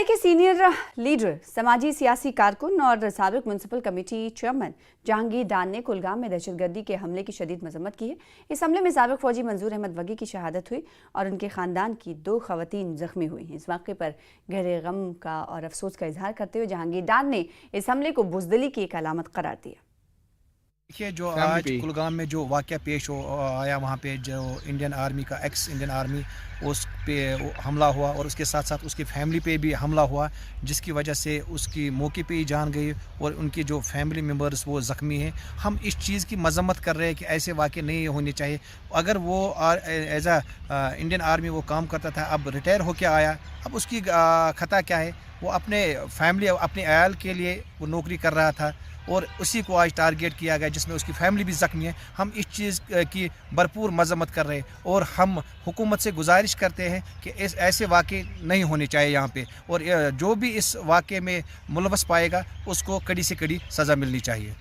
PTI के senior leader, समाजी सियासी कारकुन और साबिक म्युनिसिपल कमेटी चेयरमैन जहांगीर डार ने कुलगाम में दहशतगर्दी के हमले की शदीद मजम्मत की है। इस हमले में साबिक फौजी मंजूर अहमद वगी की शहादत हुई और उनके खानदान की 2 खवातीन जख्मी हुई हैं। इस वाक़े पर गहरे गम का और अफसोस का इजहार करते हुए जहांगीर डार ने इस हमले को बुज़दिली की एक अलामत करार दिया। देखिए, जो आज कुलगाम में जो वाक़या पेश आया, वहाँ पे जो इंडियन आर्मी का एक्स इंडियन आर्मी उस पे हमला हुआ और उसके साथ साथ उसकी फैमिली पे भी हमला हुआ, जिसकी वजह से उसकी मौके पे ही जान गई और उनके जो फैमिली मेम्बर्स वो ज़ख्मी हैं। हम इस चीज़ की मजम्मत कर रहे हैं कि ऐसे वाक़े नहीं होने चाहिए। अगर वो एज इंडियन आर्मी वो काम करता था, अब रिटायर होके आया, अब उसकी ख़ता क्या है? वो अपने फैमिली अपने अयाल के लिए वो नौकरी कर रहा था और उसी को आज टारगेट किया गया, जिसमें उसकी फैमिली भी ज़ख्मी है। हम इस चीज़ की भरपूर मजम्मत कर रहे हैं और हम हुकूमत से गुजारिश करते हैं कि ऐसे वाक़े नहीं होने चाहिए यहाँ पे, और जो भी इस वाक़े में मुलवस पाएगा उसको कड़ी से कड़ी सज़ा मिलनी चाहिए।